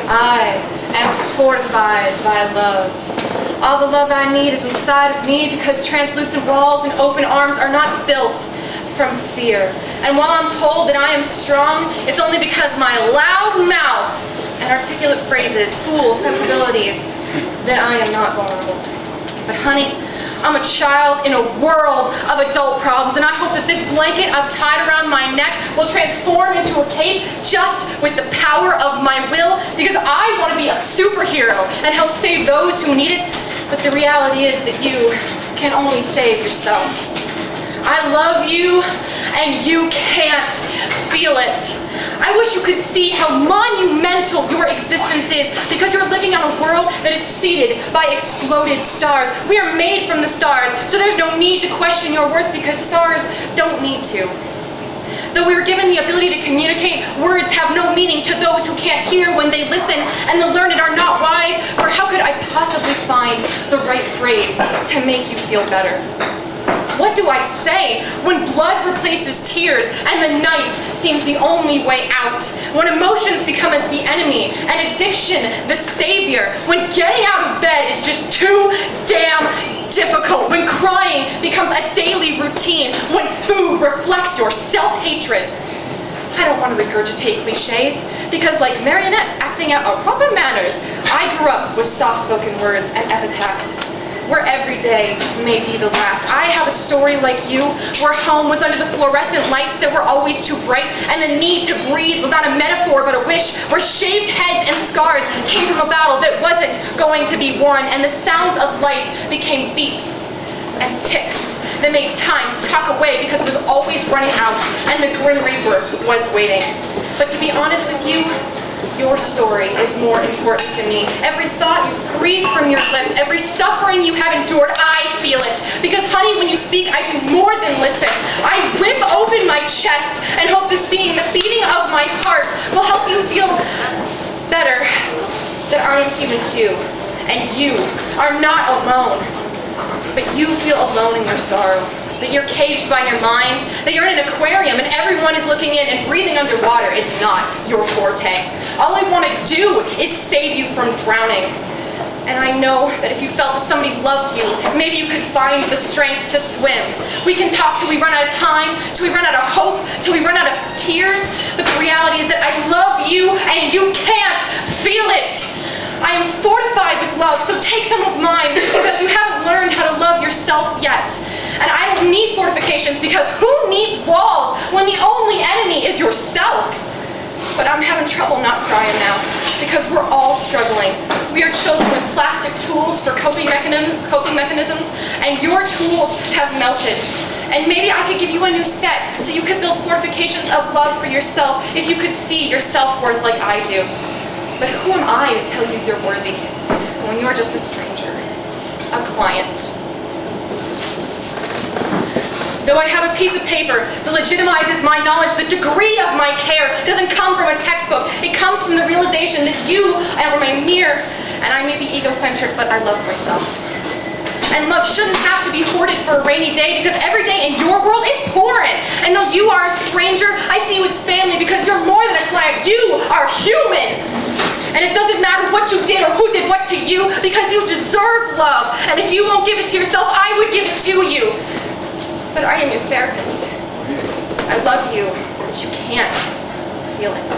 I am fortified by love. All the love I need is inside of me because translucent walls and open arms are not built from fear. And while I'm told that I am strong, it's only because my loud mouth and articulate phrases fool sensibilities that I am not vulnerable. But honey, I'm a child in a world of adult problems, and I hope that this blanket I've tied around my neck will transform into a cape just with the power of my will, because I want to be a superhero and help save those who need it. But the reality is that you can only save yourself. I love you, and you can't feel it. I wish you could see how monumental your existence is, because you're living on a world that is seeded by exploded stars. We are made from the stars, so there's no need to question your worth, because stars don't need to. Though we were given the ability to communicate, words have no meaning to those who can't hear when they listen, and the learned are not wise, for how could I possibly find the right phrase to make you feel better? What do I say when blood replaces tears and the knife seems the only way out? When emotions become the enemy and addiction the savior? When getting out of bed is just too damn difficult? When crying becomes a daily routine? When food reflects your self-hatred? I don't want to regurgitate cliches, because like marionettes acting out our proper manners, I grew up with soft-spoken words and epitaphs, where every day may be the last. I have a story like you, where home was under the fluorescent lights that were always too bright, and the need to breathe was not a metaphor but a wish, where shaved heads and scars came from a battle that wasn't going to be won, and the sounds of life became beeps and ticks that made time tuck away because it was always running out, and the Grim Reaper was waiting. But to be honest with you, your story is more important to me. Every thought you breathe from your lips, every suffering you have endured, I feel it. Because honey, when you speak, I do more than listen. I rip open my chest and hope the seeing, the beating of my heart will help you feel better that I am human too. And you are not alone, but you feel alone in your sorrow. That you're caged by your mind, that you're in an aquarium and everyone is looking in, and breathing underwater is not your forte. All I want to do is save you from drowning. And I know that if you felt that somebody loved you, maybe you could find the strength to swim. We can talk till we run out of time, till we run out of hope, till we run out of tears, but the reality is that I love you and you can't feel it. I am fortified with love, so take some of mine, because you haven't learned how to love yourself yet. And I don't need fortifications, because who needs walls when the only enemy is yourself? But I'm having trouble not crying now, because we're all struggling. We are children with plastic tools for coping mechanisms, and your tools have melted. And maybe I could give you a new set, so you could build fortifications of love for yourself if you could see your self-worth like I do. But who am I to tell you you're worthy when you're just a stranger, a client? Though I have a piece of paper that legitimizes my knowledge, the degree of my care doesn't come from a textbook. It comes from the realization that you are my mirror, and I may be egocentric, but I love myself. And love shouldn't have to be hoarded for a rainy day, because every day in your world, it's pouring. And though you are a stranger, I see you as family, because you're more than a client. You are human. And it doesn't matter what you did or who did what to you, because you deserve love. And if you won't give it to yourself, I would give it to you. But I am your therapist. I love you, but you can't feel it.